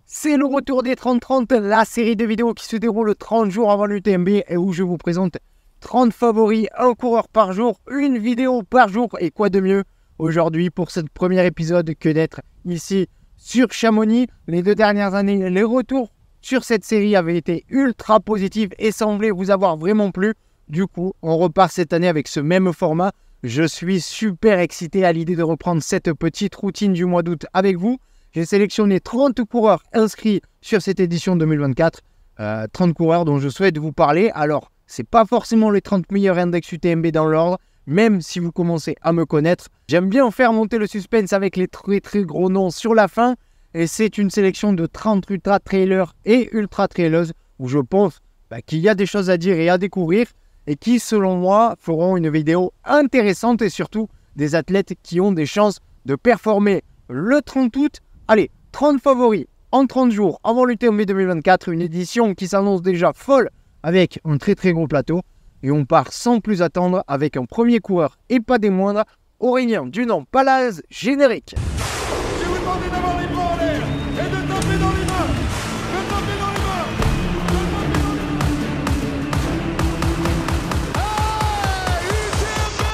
C'est le retour des 30-30, la série de vidéos qui se déroule 30 jours avant l'UTMB et où je vous présente 30 favoris, un coureur par jour, une vidéo par jour. Et quoi de mieux aujourd'hui pour ce premier épisode que d'être ici sur Chamonix. Les 2 dernières années, les retours sur cette série avaient été ultra positifs et semblaient vous avoir vraiment plu. Du coup, on repart cette année avec ce même format. Je suis super excité à l'idée de reprendre cette petite routine du mois d'août avec vous. J'ai sélectionné 30 coureurs inscrits sur cette édition 2024. 30 coureurs dont je souhaite vous parler. Alors, ce n'est pas forcément les 30 meilleurs index UTMB dans l'ordre, même si vous commencez à me connaître. J'aime bien faire monter le suspense avec les très gros noms sur la fin. Et c'est une sélection de 30 ultra-trailers et ultra-traileuses où je pense qu'il y a des choses à dire et à découvrir et qui, selon moi, feront une vidéo intéressante et surtout des athlètes qui ont des chances de performer le 30 août. Allez, 30 favoris en 30 jours avant l'UTMB 2024, une édition qui s'annonce déjà folle avec un très gros plateau. Et on part sans plus attendre avec un premier coureur et pas des moindres, Aurélien Dunant-Palaz, générique. Je vais vous demander d'avoir les bras en l'air et de taper dans les mains. De taper dans les mains. De taper dans les mains. Hey, UTMB!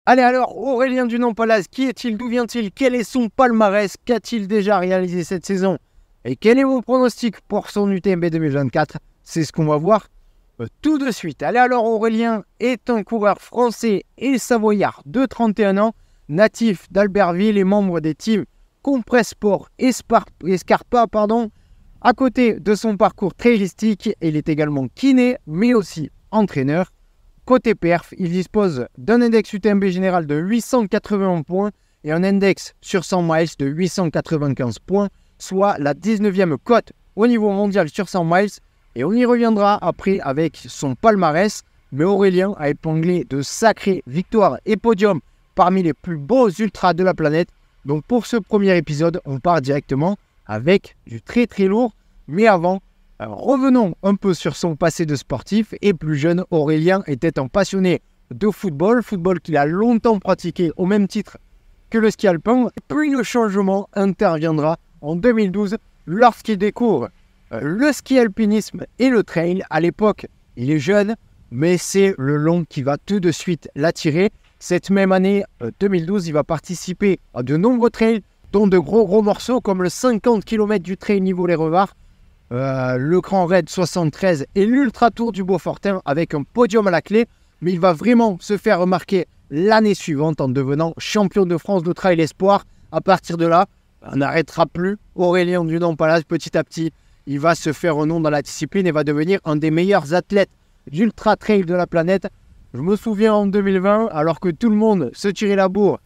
Allez alors, Aurélien Dunant-Palaz, qui est-il? D'où vient-il? Quel est son palmarès? Qu'a-t-il déjà réalisé cette saison? Et quel est mon pronostic pour son UTMB 2024? C'est ce qu'on va voir tout de suite. Allez alors, Aurélien est un coureur français et savoyard de 31 ans, natif d'Albertville et membre des teams Compress Sport et Scarpa. À côté de son parcours trailistique, il est également kiné, mais aussi entraîneur. Côté perf, il dispose d'un index UTMB général de 881 points et un index sur 100 miles de 895 points, soit la 19e cote au niveau mondial sur 100 miles. Et on y reviendra après avec son palmarès. Mais Aurélien a épinglé de sacrées victoires et podiums parmi les plus beaux ultras de la planète. Donc pour ce premier épisode, on part directement avec du très lourd. Mais avant, revenons un peu sur son passé de sportif. Et plus jeune, Aurélien était un passionné de football qu'il a longtemps pratiqué au même titre que le ski alpin. Puis le changement interviendra en 2012 lorsqu'il découvre le ski alpinisme et le trail. À l'époque, il est jeune, mais c'est le long qui va tout de suite l'attirer. Cette même année, 2012, il va participer à de nombreux trails, dont de gros morceaux comme le 50 km du trail Niveau-les-Revards, le Grand Raid 73 et l'Ultra Tour du Beaufortin avec un podium à la clé. Mais il va vraiment se faire remarquer l'année suivante en devenant champion de France de trail espoir. À partir de là, on n'arrêtera plus. Aurélien Dunant-Palaz, petit à petit, il va se faire un nom dans la discipline et va devenir un des meilleurs athlètes d'ultra trail de la planète. Je me souviens en 2020, alors que tout le monde se tirait la bourre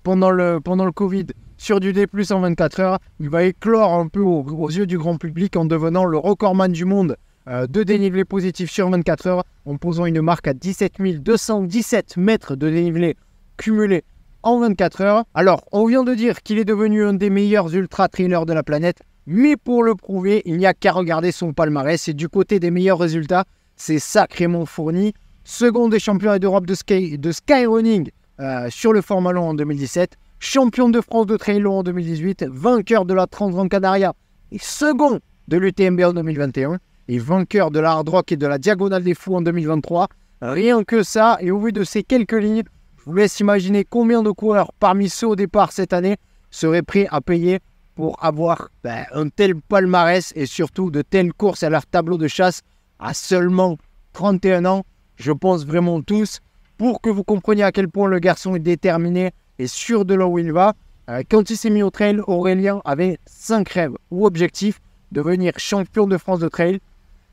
pendant le Covid sur du D+, en 24 heures, il va éclore un peu aux yeux du grand public en devenant le recordman du monde de dénivelé positif sur 24 heures, en posant une marque à 17 217 mètres de dénivelé cumulé en 24 heures. Alors, on vient de dire qu'il est devenu un des meilleurs ultra-trailers de la planète, mais pour le prouver, il n'y a qu'à regarder son palmarès. Et du côté des meilleurs résultats, c'est sacrément fourni. Second des championnats d'Europe de skyrunning sur le format long en 2017, champion de France de trail long en 2018, vainqueur de la Transgran Canaria et second de l'UTMB en 2021, et vainqueur de la Hard Rock et de la Diagonale des Fous en 2023. Rien que ça, et au vu de ces quelques lignes, je vous laisse imaginer combien de coureurs parmi ceux au départ cette année seraient prêts à payer pour avoir un tel palmarès et surtout de telles courses à leur tableau de chasse à seulement 31 ans. Je pense vraiment tous, pour que vous compreniez à quel point le garçon est déterminé et sûr de là où il va. Quand il s'est mis au trail, Aurélien avait 5 rêves ou objectifs: devenir champion de France de trail,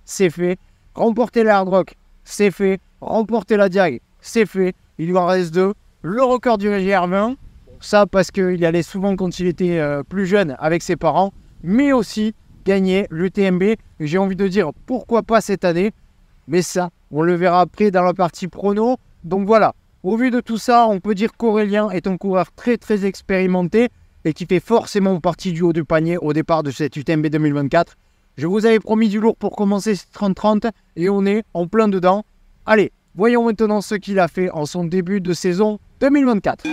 c'est fait. Remporter la Hard Rock, c'est fait. Remporter la Diag, c'est fait. Il lui en reste 2. Le record du GR20, ça parce qu'il y allait souvent quand il était plus jeune avec ses parents, mais aussi gagner l'UTMB. J'ai envie de dire pourquoi pas cette année, mais ça, on le verra après dans la partie prono. Donc voilà, au vu de tout ça, on peut dire qu'Aurélien est un coureur très expérimenté et qui fait forcément partie du haut du panier au départ de cette UTMB 2024. Je vous avais promis du lourd pour commencer ce 30-30 et on est en plein dedans. Allez, voyons maintenant ce qu'il a fait en son début de saison 2024.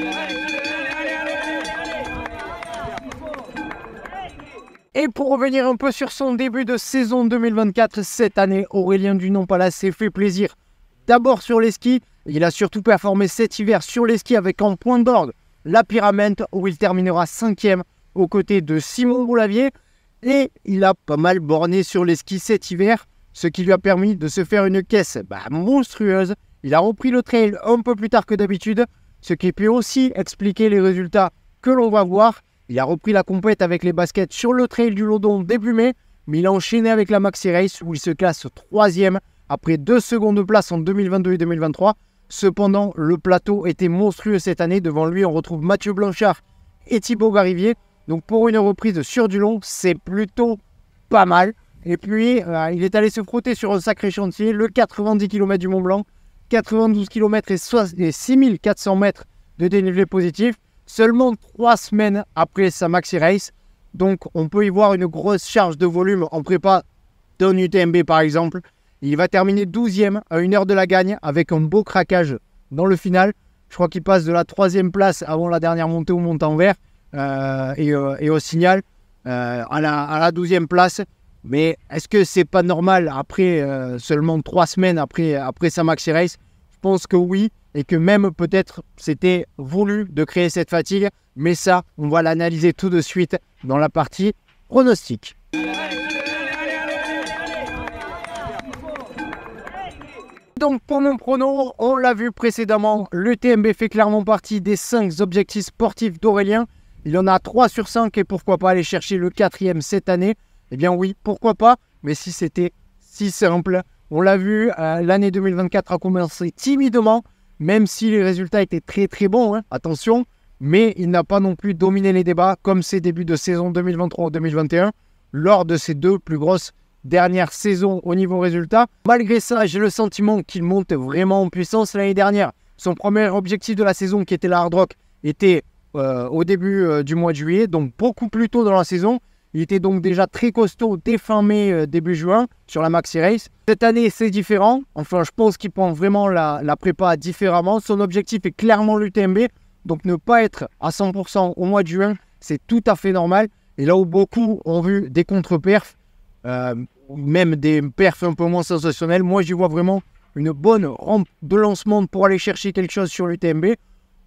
Et pour revenir un peu sur son début de saison 2024, cette année, Aurélien Dunant-Pallas s'est fait plaisir. D'abord sur les skis, il a surtout performé cet hiver sur les skis avec en point d'orgue la Pyramente où il terminera 5e aux côtés de Simon Boulavier. Et il a pas mal borné sur les skis cet hiver, ce qui lui a permis de se faire une caisse monstrueuse. Il a repris le trail un peu plus tard que d'habitude, ce qui peut aussi expliquer les résultats que l'on va voir. Il a repris la compète avec les baskets sur le trail du Lodon début mai, mais il a enchaîné avec la Maxi Race où il se classe 3e après 2 secondes de place en 2022 et 2023. Cependant, le plateau était monstrueux cette année. Devant lui, on retrouve Mathieu Blanchard et Thibaut Garivier. Donc pour une reprise sur du long, c'est plutôt pas mal. Et puis, il est allé se frotter sur un sacré chantier, le 90 km du Mont Blanc, 92 km et 6400 mètres de dénivelé positif. Seulement 3 semaines après sa Maxi Race. Donc on peut y voir une grosse charge de volume en prépa d'un UTMB par exemple. Il va terminer 12e à 1 heure de la gagne avec un beau craquage dans le final. Je crois qu'il passe de la 3e place avant la dernière montée au Montanvert et au Signal à la 12e place. Mais est-ce que c'est pas normal après seulement 3 semaines après sa Maxi Race? Je pense que oui, et que même peut-être c'était voulu de créer cette fatigue. Mais ça, on va l'analyser tout de suite dans la partie pronostic. Donc pour mon prono, on l'a vu précédemment, l'UTMB fait clairement partie des 5 objectifs sportifs d'Aurélien. Il en a 3 sur 5 et pourquoi pas aller chercher le 4e cette année? Eh bien oui, pourquoi pas, mais si c'était si simple. On l'a vu, l'année 2024 a commencé timidement, même si les résultats étaient très très bons, attention. Mais il n'a pas non plus dominé les débats comme ses débuts de saison 2023 ou 2021 lors de ses 2 plus grosses dernière saison au niveau résultat. Malgré ça, j'ai le sentiment qu'il monte vraiment en puissance l'année dernière. Son premier objectif de la saison, qui était la Hard Rock, était au début du mois de juillet, donc beaucoup plus tôt dans la saison. Il était donc déjà très costaud dès fin mai, début juin, sur la Maxi Race. Cette année, c'est différent. Enfin, je pense qu'il prend vraiment la prépa différemment. Son objectif est clairement l'UTMB, donc ne pas être à 100% au mois de juin, c'est tout à fait normal. Et là où beaucoup ont vu des contre-perfs, même des perfs un peu moins sensationnels, moi j'y vois vraiment une bonne rampe de lancement pour aller chercher quelque chose sur l'UTMB.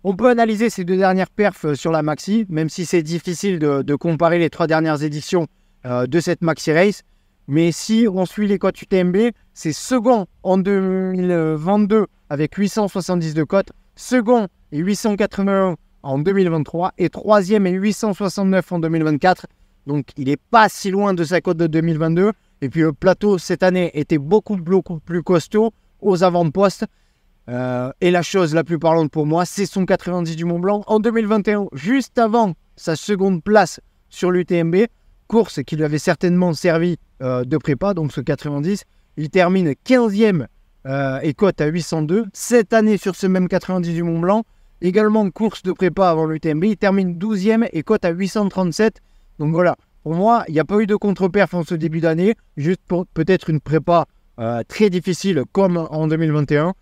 On peut analyser ces 2 dernières perfs sur la Maxi, même si c'est difficile de comparer les 3 dernières éditions de cette Maxi Race. Mais si on suit les cotes UTMB, c'est second en 2022 avec 870 de cotes, second et 881 en 2023 et 3e et 869 en 2024. Donc il n'est pas si loin de sa cote de 2022. Et puis le plateau cette année était beaucoup plus costaud aux avant-postes. Et la chose la plus parlante pour moi, c'est son 90 du Mont Blanc en 2021, juste avant sa seconde place sur l'UTMB. Course qui lui avait certainement servi de prépa, donc ce 90. Il termine 15e et cote à 802. Cette année sur ce même 90 du Mont Blanc, également course de prépa avant l'UTMB. Il termine 12e et cote à 837. Donc voilà, pour moi, il n'y a pas eu de contre-perf en ce début d'année, juste pour peut-être une prépa très difficile comme en 2021,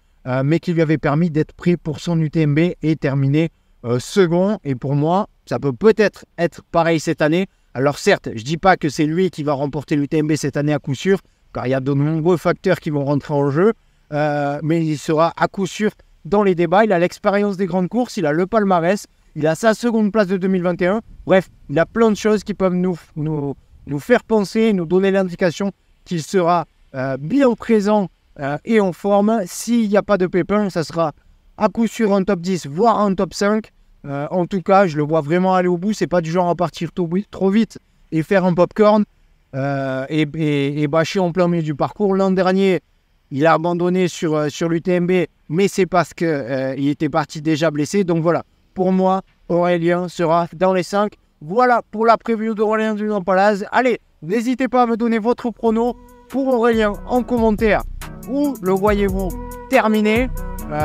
mais qui lui avait permis d'être prêt pour son UTMB et terminer second. Et pour moi, ça peut peut-être être pareil cette année. Alors certes, je ne dis pas que c'est lui qui va remporter l'UTMB cette année à coup sûr, car il y a de nombreux facteurs qui vont rentrer en jeu, mais il sera à coup sûr dans les débats. Il a l'expérience des grandes courses, il a le palmarès, il a sa seconde place de 2021. Bref, il a plein de choses qui peuvent nous faire penser, nous donner l'indication qu'il sera bien présent et en forme. S'il n'y a pas de pépin, ça sera à coup sûr un top 10, voire un top 5. En tout cas, je le vois vraiment aller au bout. C'est pas du genre à partir trop vite et faire un popcorn et bâcher en plein milieu du parcours. L'an dernier, il a abandonné sur l'UTMB, mais c'est parce qu'il était parti déjà blessé. Donc voilà, pour moi, Aurélien sera dans les 5. Voilà pour la preview d'Aurélien Dunant-Pallas. Allez, n'hésitez pas à me donner votre prono pour Aurélien en commentaire. Où le voyez-vous terminé?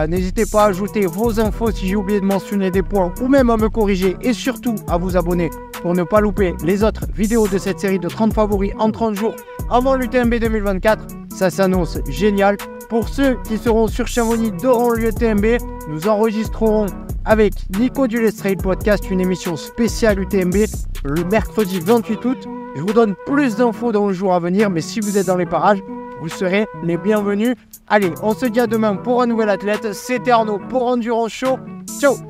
N'hésitez pas à ajouter vos infos si j'ai oublié de mentionner des points ou même à me corriger et surtout à vous abonner pour ne pas louper les autres vidéos de cette série de 30 favoris en 30 jours avant l'UTMB 2024. Ça s'annonce génial. Pour ceux qui seront sur Chamonix durant l'UTMB, nous enregistrerons avec Nico du Let's Trail Podcast une émission spéciale UTMB le mercredi 28 août. Je vous donne plus d'infos dans le jour à venir, mais si vous êtes dans les parages, vous serez les bienvenus. Allez, on se dit à demain pour un nouvel athlète. C'était Arnaud pour Endurance Show. Ciao!